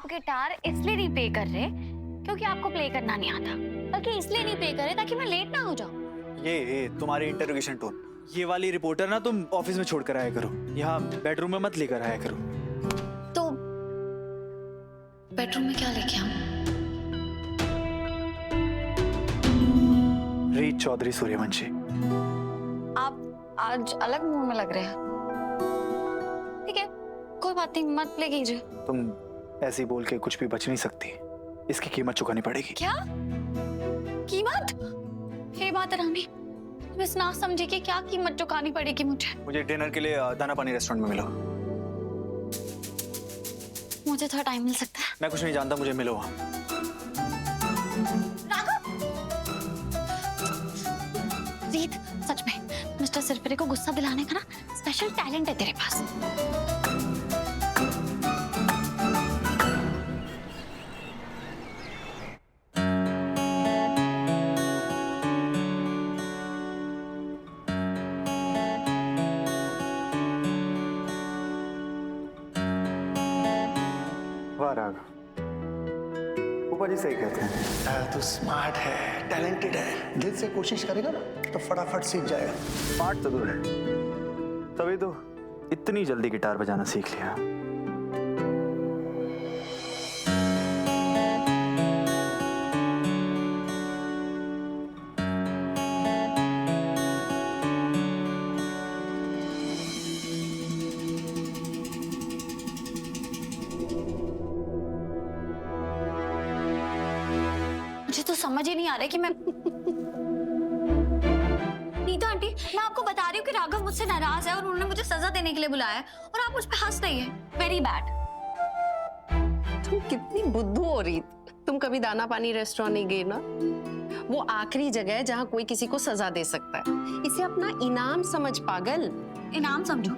आप गिटार इसलिए नहीं प्ले कर रहे क्योंकि आपको प्ले करना नहीं आता, बल्कि इसलिए नहीं प्ले कर रहे ताकि मैं लेट ना हो जाऊं। ये तुम्हारी इंटरोगेशन टोन, ये वाली रिपोर्टर ना तुम ऑफिस में छोड़ कर आया करो, यहाँ बेडरूम में मत लेकर आया करो। तो बेडरूम में क्या लेके आऊं? रीत चौधरी सूर्यवंशी। आप आज अलग मूड में लग रहे हैं। ठीक है, कोई बात नहीं, मत प्ले कीजिए। तुम ऐसे ही बोल के कुछ भी बच नहीं सकती, इसकी कीमत चुकानी पड़ेगी। क्या कीमत? हे माता रानी, बस ना समझी कि क्या कीमत चुकानी पड़ेगी मुझे। मुझे डिनर के लिए दाना पानी रेस्टोरेंट में मिलो। मुझे थोड़ा टाइम मिल सकता है? मैं कुछ नहीं जानता, मुझे मिलो वहाँ। राघव! रीत, सच में मिस्टर सिरफिरे को गुस्सा दिलाने का ना स्पेशल टैलेंट है तेरे पास। ऊपर जी सही कहते हैं। तू स्मार्ट है, टैलेंटेड है, दिल से कोशिश करेगा ना तो फटाफट सीख जाएगा। स्मार्ट तो दूर है, तभी तो इतनी जल्दी गिटार बजाना सीख लिया। मुझे तो समझ ही नहीं आ रहा है कि मैं नीता आंटी, मैं आपको बता रही हूँ कि राघव मुझसे नाराज है और उन्होंने मुझे सजा देने के लिए बुलाया है और आप मुझ पे हंस रही है। Very bad. तुम कितनी बुद्धू हो रही। तुम कभी दाना पानी रेस्टोरेंट नहीं गई ना? वो आखिरी जगह है जहाँ कोई किसी को सजा दे सकता है। इसे अपना इनाम समझ पागल। इनाम समझो?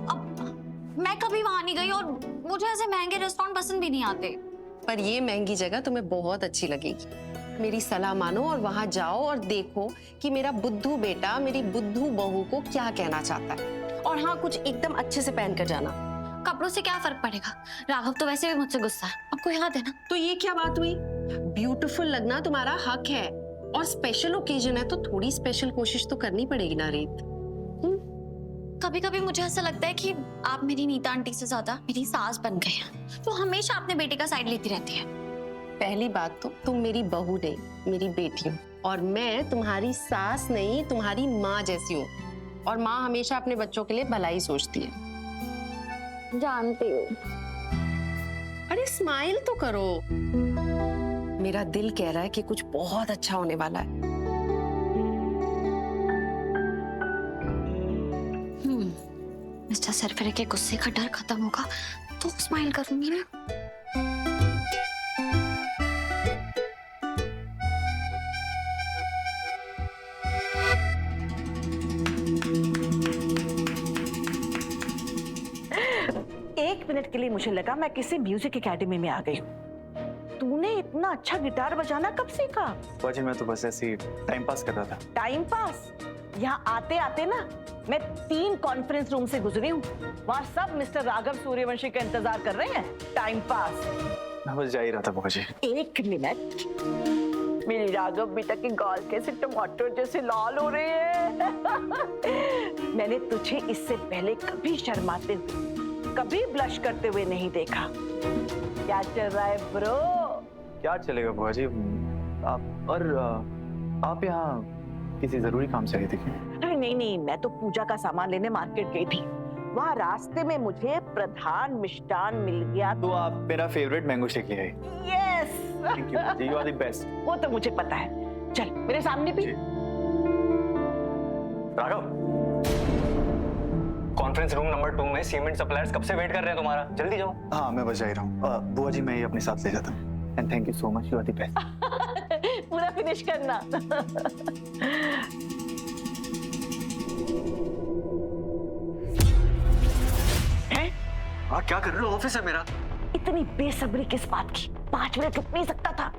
अब मैं कभी वहां नहीं गई और मुझे ऐसे महंगे रेस्टोरेंट पसंद भी नहीं आते। पर ये महंगी जगह तुम्हें बहुत अच्छी लगेगी। मेरी सलाह मानो और वहां जाओ और देखो कि मेरा बुद्धू बेटा मेरी बुद्धू बहू को क्या कहना चाहता है। और हाँ, कुछ एकदम अच्छे से पहन कर जाना। कपड़ों से क्या फर्क पड़ेगा? राघव तो वैसे भी मुझसे गुस्सा है, आपको याद है ना? तो ये क्या बात हुई? ब्यूटीफुल लगना तुम्हारा हक है और स्पेशल ओकेजन है तो थोड़ी स्पेशल कोशिश तो करनी पड़ेगी ना रीत। कभी कभी मुझे ऐसा लगता है कि आप मेरी नीता आंटी से ज्यादा मेरी सास बन गए हैं, तो हमेशा अपने बेटे का साइड लेती रहती है। पहली बात तो तुम मेरी बहू नहीं, मेरी बेटी हो और मैं तुम्हारी सास नहीं, तुम्हारी माँ जैसी हूँ। और माँ हमेशा अपने बच्चों के लिए भलाई सोचती है। जानती हूँ। अरे स्माइल तो करो। मेरा दिल कह रहा है कि कुछ बहुत अच्छा होने वाला है। मिस्टर सरफरे के गुस्से का डर खत्म होगा तो स्माइल करूंगी ना। एक मिनट के लिए मुझे लगा मैं किसी म्यूजिक एकेडमी में आ गई हूँ। तूने इतना अच्छा गिटार बजाना कब सीखा? वजह मैं तो बस ऐसे टाइम पास कर रहा था। Time pass? यहाँ आते आते ना मैं 3 कॉन्फ्रेंस रूम से गुजरी हूँ। वहाँ सब मिस्टर राघव सूर्यवंशी का इंतजार कर रहे हैं। Time pass? मैं बस जा ही रहा था बुआ जी। एक मिनट, मेरी राघव बेटा के गाल कैसे टमाटर जैसे लाल हो रहे हैं। मैंने तुझे इससे पहले कभी शर्माते हुए, कभी ब्लश करते हुए नहीं देखा। क्या चल रहा है ब्रो? क्या चलेगा बुआ जी, आप यहाँ किसी जरूरी काम से आई थी क्या? नहीं, मैं तो पूजा का सामान लेने मार्केट गई थी। वहाँ रास्ते में मुझे प्रधान मिष्ठान मिल गया। तो आप मेरा फेवरेट मैंगो शेक ले आई। Yes, thank you, you are the best. वो तो मुझे पता है। चल मेरे सामने भी। राघव, कॉन्फ्रेंस रूम नंबर 2 में सीमेंट सप्लायर्स कब से वेट कर रहे हैं तुम्हारा, जल्दी जाओ। हाँ मैं बस जा ही रहा हूँ। बुआ जी मैं ये अपने साथ ले जाता हूँ। And thank you so much, you are the best. पूरा फिनिश करना। हाँ क्या कर रहे हो, ऑफिस है मेरा। इतनी बेसब्री किस बात की? 5 मिनट रुक नहीं सकता था?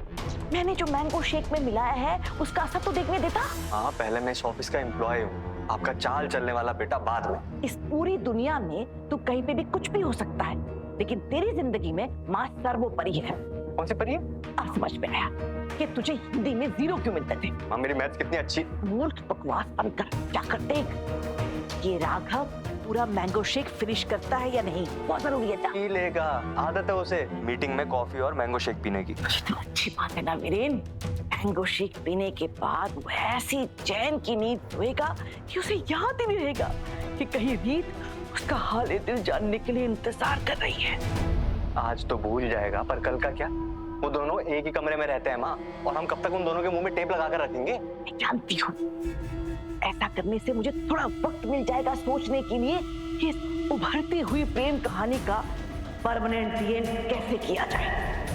मैंने जो मैंगो शेक में मिलाया है उसका असर तो देखने देता। हाँ पहले मैं इस ऑफिस का एम्प्लॉय हूँ, आपका चाल चलने वाला बेटा बाद में। इस पूरी दुनिया में तू कहीं पे भी कुछ भी हो सकता है, लेकिन तेरी जिंदगी में माँ सर्वोपरि है। कौन सी परी है? अब समझ में आया कि तुझे हिंदी में 0 क्यों मिलते थे। माँ मेरी मैथ्स कितनी अच्छी। मूर्ख बकवास बंद कर, जाकर देख ये राघव पूरा मैंगो शेक फिनिश करता है या नहीं, बहुत जरूरी है। जा। पी लेगा, आदत है उसे मीटिंग में कॉफी और मैंगो शेक पीने की। तो अच्छी बात है ना वीरेन, मैंगो शेक पीने के बाद वो ऐसी चैन की नींद सोएगा कि उसे याद ही नहीं रहेगा कि कहीं रीत उसका हाल दिल जानने के लिए इंतजार कर रही है। आज तो भूल जाएगा, पर कल का क्या? वो दोनों एक ही कमरे में रहते हैं माँ, और हम कब तक उन दोनों के मुंह में टेप लगा कर रखेंगे? मैं जानती हूँ, ऐसा करने से मुझे थोड़ा वक्त मिल जाएगा सोचने के लिए कि इस उभरती हुई प्रेम कहानी का परमानेंट एंड कैसे किया जाए।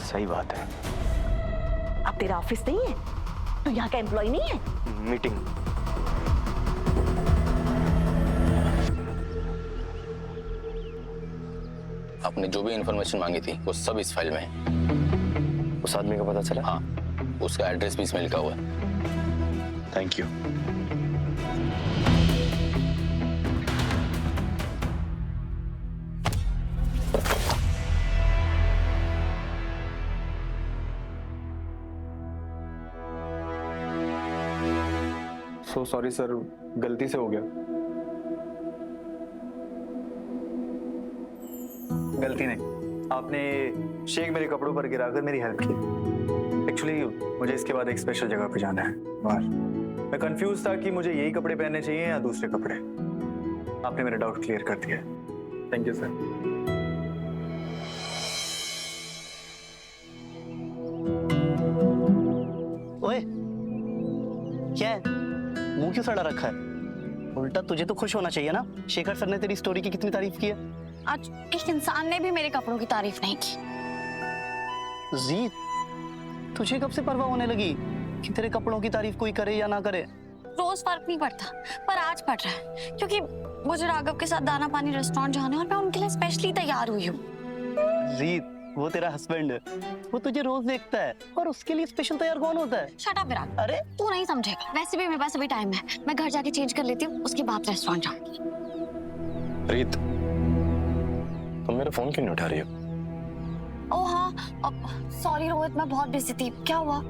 सही बात है। अब तेरा ऑफिस नहीं है, तू यहाँ का एम्प्लॉय नहीं है। मीटिंग। आपने जो भी इंफॉर्मेशन मांगी थी वो सब इस फाइल में है। उस आदमी का पता चला? हाँ, उसका एड्रेस भी इसमें लिखा हुआ है। Thank you. So sorry sir, गलती से हो गया। गलती नहीं, आपने शेक मेरे कपड़ों पर गिराकर मेरी हेल्प की। एक्चुअली मुझे इसके बाद एक स्पेशल जगह पे जाना है बाहर। मैं कंफ्यूज था कि मुझे यही कपड़े पहनने चाहिए या दूसरे कपड़े। आपने मेरा डाउट क्लियर कर दिया। Thank you sir. ओए, क्या है? मुंह क्यों सड़ा रखा है? उल्टा तुझे तो खुश होना चाहिए ना, शेखर सर ने तेरी स्टोरी की कितनी तारीफ की है। आज एक इंसान ने भी मेरे कपड़ों की तारीफ नहीं की। जी, तुझे कब से परवाह होने लगी कि तेरे कपड़ों की तारीफ कोई करे या ना करे? रोज फर्क नहीं पड़ता, पर आज पड़ रहा है क्योंकि मुझे राघव के साथ दाना पानी रेस्टोरेंट जाना है और मैं उनके लिए स्पेशली तैयार हुई हूँ। जीत, वो तेरा हस्बैंड है, वो तुझे रोज देखता है और उसके लिए स्पेशल तैयार कौन होता है? शट अप विराट, अरे तू नहीं समझेगा। वैसे भी मेरे पास अभी टाइम है, मैं घर जाके चेंज कर लेती हूँ, उसके बाद रेस्टोरेंट जाऊंगी। रीत, तुम मेरा फोन क्यों नहीं उठा रही हो? ओह हाँ, सॉरी रोहित, मैं बहुत बिजी थी। क्या हुआ?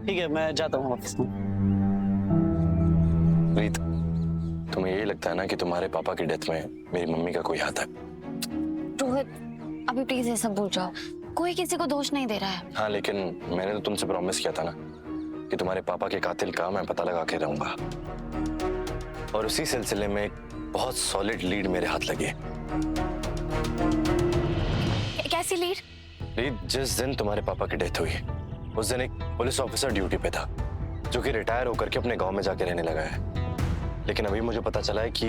ठीक है, मैं जाता हूँ ऑफिस में। रीत, तुम्हें यही लगता है ना कि तुम्हारे पापा की डेथ में मेरी मम्मी का कोई हाथ है? रोहित, अभी प्लीज ये सब भूल जाओ, कोई किसी को दोष नहीं दे रहा है। हाँ, लेकिन मैंने तो तुमसे प्रॉमिस किया था ना कि तुम्हारे पापा के कातिल का मैं पता लगा के रहूंगा, और उसी सिलसिले में एक बहुत सॉलिड लीड मेरे हाथ लगी है। कैसी लीड? रीत, जिस दिन तुम्हारे पापा की डेथ हुई उस दिन एक पुलिस ऑफिसर ड्यूटी पे था जो कि रिटायर होकर के अपने गांव में जाके रहने लगा है, लेकिन अभी मुझे पता चला है कि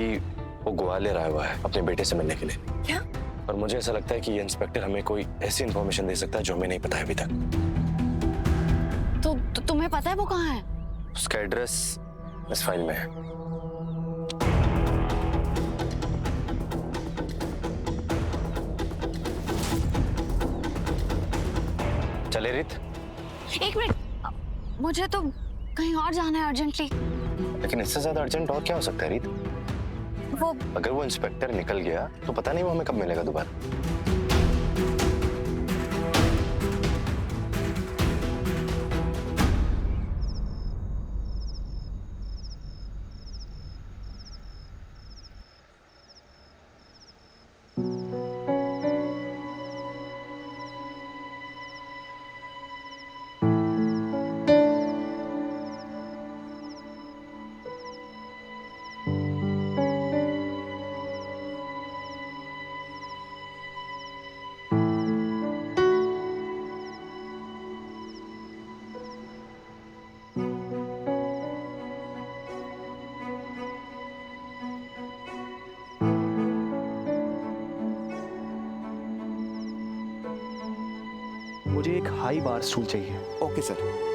वो ग्वालियर आया हुआ है अपने बेटे से मिलने के लिए। क्या? और मुझे ऐसा लगता है कि ये इंस्पेक्टर हमें कोई ऐसी इंफॉर्मेशन दे सकता है जो हमें नहीं पता है अभी तक। तो तुम्हें पता है वो कहाँ है? उसका एड्रेस इस फाइल में है। चले रीत? एक मिनट, मुझे तो कहीं और जाना है अर्जेंटली। लेकिन इससे ज्यादा अर्जेंट और क्या हो सकता है रीत? वो अगर वो इंस्पेक्टर निकल गया तो पता नहीं वो हमें कब मिलेगा दोबारा। मुझे एक हाई बार स्टूल चाहिए। Okay sir.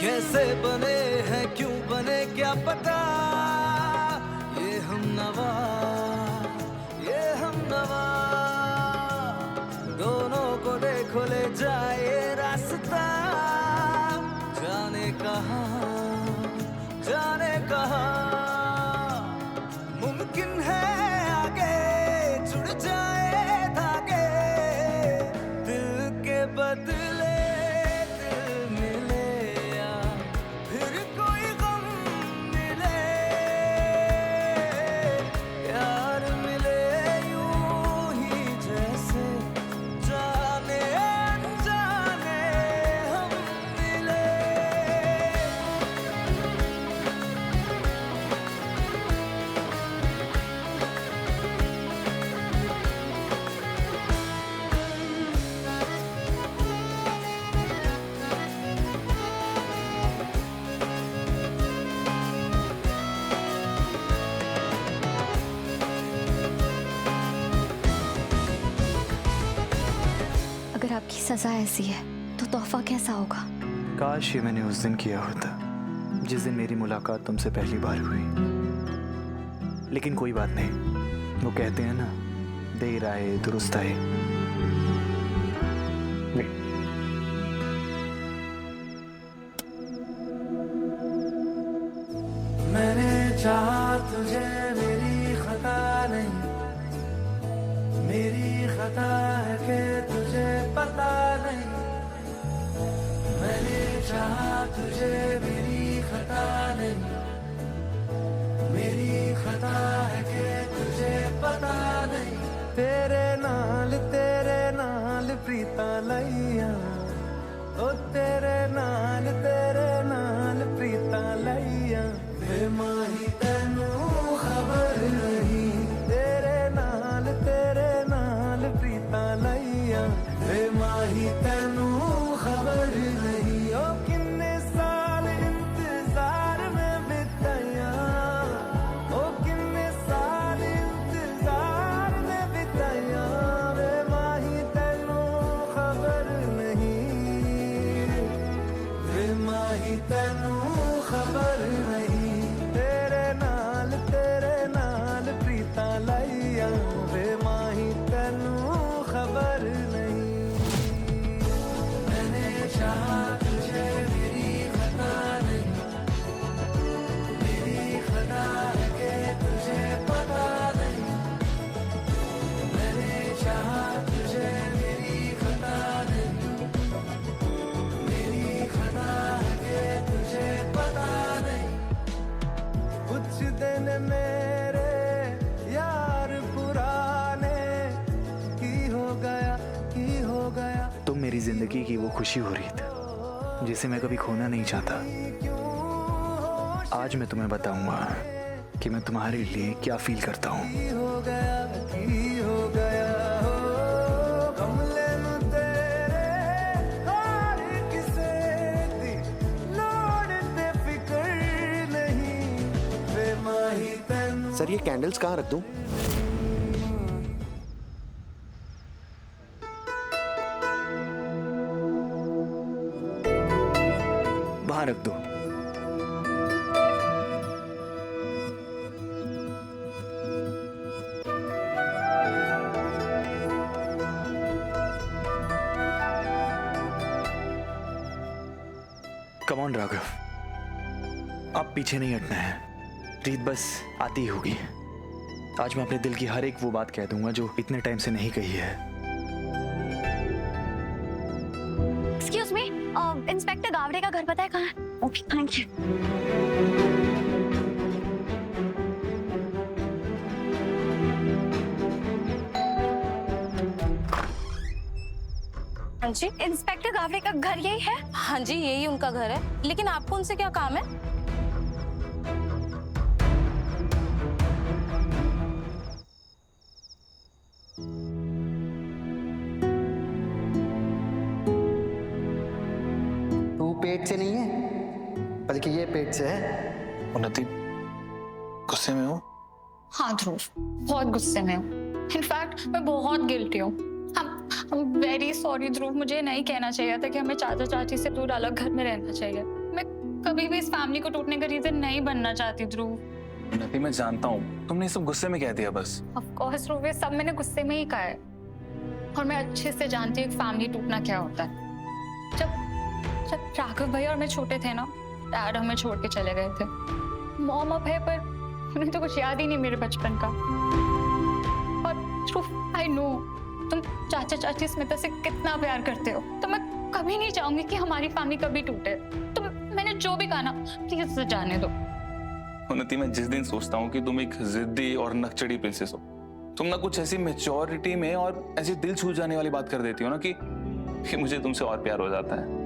कैसे बने हैं क्यों बने क्या पता, ये हम नवा दोनों को देखो ले जाए रास्ता, जाने कहाँ मुमकिन है आगे जुड़ जाए धागे, दिल के बदले दिल मिले या फिर कोई गम मिले, यार मिले यूं ही जैसे जाने अनजाने हम मिले। अगर आपकी सजा ऐसी है तो तोहफा कैसा होगा? काश ये मैंने उस दिन किया होता जिस दिन मेरी मुलाकात तुमसे पहली बार हुई। लेकिन कोई बात नहीं, वो कहते हैं ना, देर आए दुरुस्त आए। मैंने चाहा तुझे मेरी खता नहीं, मेरी खता है कि तुझे पता नहीं, मैंने चाहा तुझे मेरी खता नहीं, मेरी खता है कि तुझे पता नहीं, तेरे नाल प्रीता लैया, ओ तेरे नाल प्रीता लैया, वे माही तैनू खबर नहीं, तेरे नाल प्रीता लैया, वे माही तैनू खबर नहीं, ओ किन्ने साल इंतजार में बिताया, ओ किन्ने साल इंतजार में बिताया, वे माही तैनू खबर नहीं, वे माही तैनू खबर नहीं, तेरे नाल प्रीता लैया, वे माही तैनू खबर नहीं, मैंने चाहा तुझे मेरी खता नहीं, मेरी खता है कि तुझे पता नहीं, मैंने चाहा तुझे मेरी खता नहीं, मेरी खता है कि तुझे पता नहीं, कुछ दिन मेरे यार पुराने की हो गया तुम मेरी जिंदगी की वो खुशी हो रही थी जिसे मैं कभी खोना नहीं चाहता। आज मैं तुम्हें बताऊंगा कि मैं तुम्हारे लिए क्या फील करता हूँ। हो गया हो कमले नु तेरे हार किसे दी लोड़ ते फिकर नहीं, वे माही तैनू सर, ये कैंडल्स कहाँ रख दूं? वहां रख दो। कम ऑन राघव, अब पीछे नहीं हटना है। रीत बस आती ही होगी। आज मैं अपने दिल की हर एक वो बात कह दूंगा जो इतने टाइम से नहीं कही है। एक्सक्यूज मी, इंस्पेक्टर गावड़े का घर पता है कहाँ है? Okay, thank you. हाँ जी, इंस्पेक्टर गावड़े का घर यही है? हाँ जी, यही उनका घर है। लेकिन आपको उनसे क्या काम है? तू पेट से नहीं है, बल्कि ये पेट से है। उन्नति, गुस्से में हूँ? हाँ ध्रुव, बहुत गुस्से में हूँ। इनफैक्ट मैं बहुत गिल्टी हूँ। I'm very sorry ध्रुव, मुझे नहीं कहना चाहिए था कि हमें चाचा चाची से दूर अलग घर में रहना चाहिए। मैं कभी भी इस फैमिली को टूटने का रीजन नहीं बनना चाहती ध्रुव। उन्नति मैं जानता हूँ तुमने ये सब गुस्से में कह दिया बस। ऑफ कोर्स ध्रुव, ये सब मैंने गुस्से में ही कहा है। और मैं अच्छे से जानती हूँ फैमिली टूटना क्या होता है। जब राघव भैया और मैं छोटे थे ना, डैड हमें छोड़ के चले गए थे। मॉम अब है पर उन्हें तो कुछ याद ही नहीं मेरे बचपन का। और ध्रुव आई नो तुम चाचा चाची स्मिता से कितना प्यार करते हो, तो मैं कभी नहीं चाहूंगी कि हमारी फैमिली कभी टूटे। तो मैंने जो भी कहा ना, प्लीज उसे जाने दो। उन्नति मैं जिस दिन सोचता हूँ कि तुम एक जिद्दी और नकचड़ी प्रिंसेस हो, तुम ना कुछ ऐसी मेच्योरिटी में और ऐसी दिल छू जाने वाली बात कर देती हो ना कि मुझे तुमसे और प्यार हो जाता है।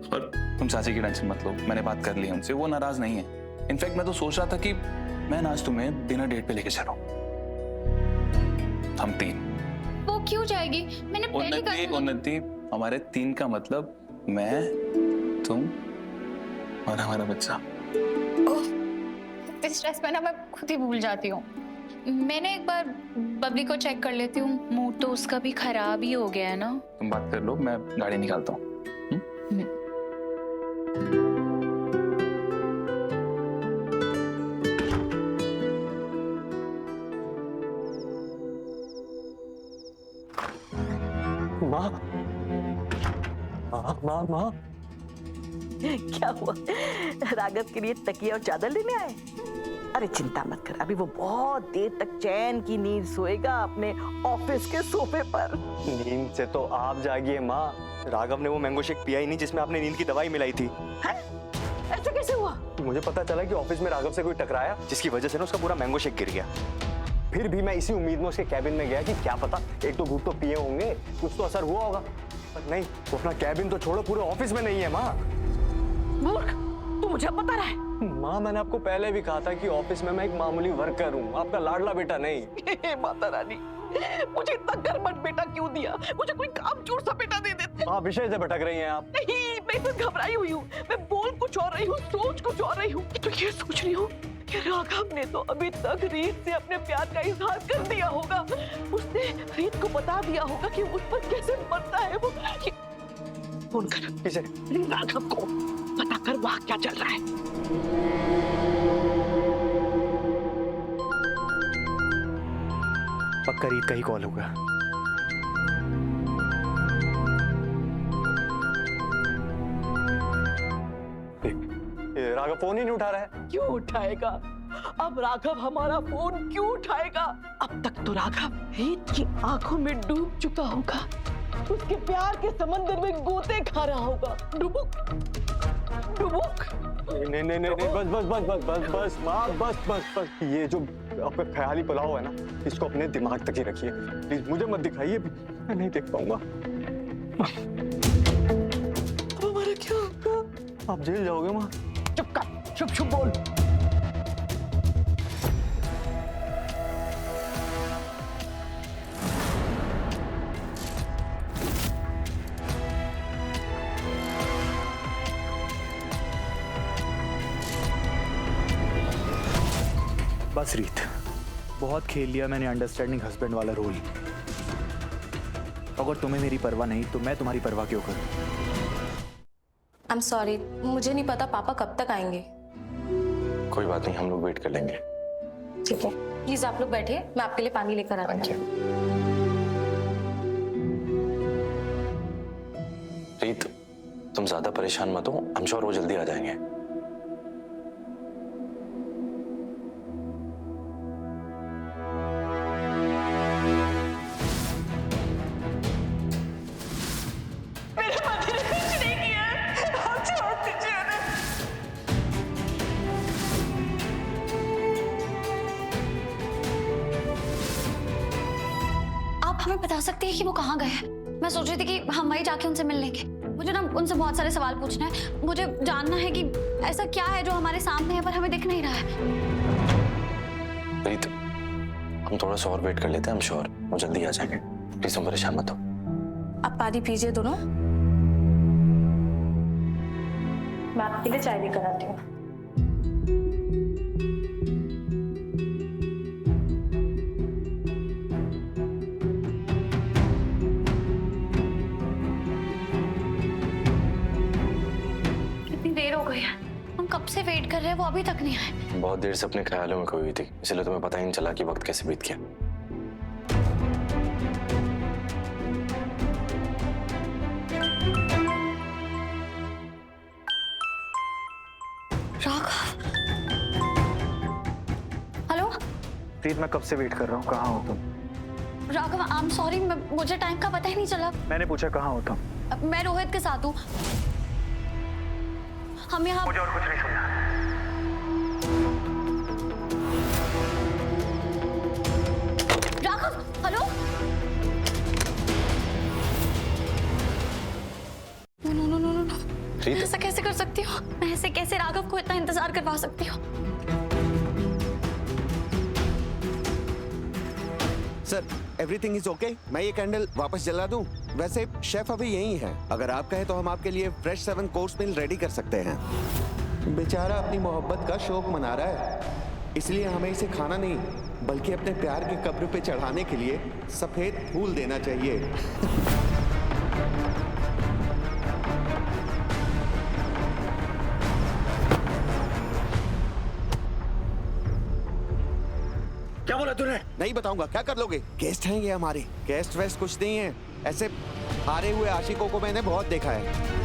और तुम चाची की टेंशन मत लो, मैंने बात कर ली उनसे, वो नाराज नहीं है। इनफैक्ट मैं तो सोच रहा था कि मैं आज तुम्हें डिनर डेट पे लेके चलूं, हम 3। वो क्यों जाएगी? मैंने पहले कहा। उन्नति हमारे 3 का मतलब मैं, तुम और हमारा बच्चा। इस स्ट्रेस में ना मैं खुद ही भूल जाती हूँ। मैंने एक बार बबली को चेक कर लेती हूँ, मूड तो उसका भी खराब ही हो गया है ना। तुम बात कर लो, मैं गाड़ी निकालता हूँ। माँ माँ माँ माँ, क्या हुआ? राघव के लिए तकिया और चादर लेने आए? अरे चिंता मत कर, अभी वो बहुत देर तक चैन की नींद सोएगा अपने ऑफिस के सोफे पर। नींद से तो आप जागिए माँ। राघव ने वो मैंगो शेक पिया ही नहीं जिसमें आपने नींद की दवाई मिलाई थी। ऐसा कैसे हुआ? मुझे पता चला कि ऑफिस में राघव से कोई टकराया, जिसकी वजह से ना उसका पूरा मैंगो शेक गिर गया। फिर भी मैं इसी उम्मीद में उसके कैबिन में गया कि क्या पता एक तो घूट तो पिए होंगे, कुछ तो असर हुआ होगा। पर नहीं, वो अपना कैबिन तो छोड़ो, पूरे ऑफिस में नहीं है माँ। मूर्ख, तू मुझे बता रहा है? माँ मैंने आपको पहले भी कहा था कि ऑफिस में मैं एक मामूली वर्कर हूँ, आपका लाडला बेटा नहीं। माता रानी, मुझे इतना गर्मट बेटा क्यों दिया? मुझे कोई कामचोर सा बेटा दे देते। आप विषय से भटक रही हैं आप। नहीं, मैं तो घबराई हुई हूँ। मैं बोल कुछ और रही हूँ, सोच कुछ और रही हूँ। तो ये सोच रही हूँ कि राघव ने तो अभी तक रीत से अपने प्यार का इजहार कर दिया होगा। उसने रीत को बता दिया होगा कि उस पर कैसे मरता है वो। फोन कर किसे? राघव को, पता कर वहाँ क्या चल रहा है। पक्का रीत का ही कॉल होगा। राघव फोन ही नहीं उठा रहा है। क्यों उठाएगा? अब राघव हमारा फोन क्यों उठाएगा? अब तक तो राघव रीत की आंखों में डूब चुका होगा, उसके प्यार के समंदर में गोते खा रहा होगा। डुबुक डुबुक। नहीं नहीं नहीं नहीं, बस बस बस बस बस बस माँ, बस बस बस। ये जो आपका ख्याली पुलाव है ना, इसको अपने दिमाग तक ही रखिए प्लीज, मुझे मत दिखाइए, मैं नहीं देख पाऊंगा। हमारा क्या होगा? आप जेल जाओगे माँ। चुप कर, चुप चुप बोल। बस रीत, बहुत खेल लिया मैंने अंडरस्टैंडिंग हस्बैंड वाला रोल। अगर तुम्हें मेरी परवाह नहीं तो मैं तुम्हारी परवाह क्यों करूं? I'm sorry, मुझे नहीं पता पापा कब तक आएंगे। कोई बात नहीं, हम लोग वेट कर लेंगे। ठीक है, प्लीज आप लोग बैठिए, मैं आपके लिए पानी लेकर आती हूँ। रीत, तुम ज्यादा परेशान मत हो, I'm sure वो जल्दी आ जाएंगे। हमें बता सकती है कि वो कहाँ गए हैं? मैं सोच रही थी कि हम वहीं जाके उनसे मिल लेंगे। मुझे ना उनसे बहुत सारे सवाल पूछना है। मुझे जानना है कि ऐसा क्या है जो हमारे सामने है पर हमें दिख नहीं रहा है। प्रीत, हम थोड़ा सा और वेट कर लेते हैं, हम श्योर वो जल्दी आ जाएंगे। प्लीज तुम परेशान मत हो। आप पानी पीजिए दोनों, मैं आपके लिए चाय लेकर आती हूँ। हुई है? हम कब से वेट कर रहे हैं, वो अभी तक नहीं आए। बहुत देर से अपने ख्यालों में खोई हुई थी, इसलिए तुम्हें पता ही नहीं चला कि वक्त कैसे बीत गया। राघव, हेलो प्रीत, मैं कब से वेट कर रहा हूँ, कहाँ हो तुम? राघव, आई एम सॉरी, मुझे टाइम का पता ही नहीं चला। मैंने पूछा कहाँ हो तुम? मैं रोहित के साथ हूँ। हम यहाँ। मुझे और कुछ नहीं सुनना। Raghav, hello. No no no no no, Preet, ऐसा कैसे कर सकती हूँ? मैं ऐसे कैसे राघव को इतना इंतजार करवा सकती हूँ? Sir, everything is okay. मैं ये कैंडल वापस जला दूं? वैसे शेफ अभी यही है, अगर आप कहें तो हम आपके लिए फ्रेश 7 कोर्स मील रेडी कर सकते हैं। बेचारा अपनी मोहब्बत का शौक मना रहा है, इसलिए हमें इसे खाना नहीं बल्कि अपने प्यार के कब्र पे चढ़ाने के लिए सफेद फूल देना चाहिए। क्या बोला तूने? नहीं बताऊंगा, क्या कर लोगे? गेस्ट हैं ये हमारे। गेस्ट वेस्ट कुछ नहीं है, ऐसे हारे हुए आशिकों को मैंने बहुत देखा है।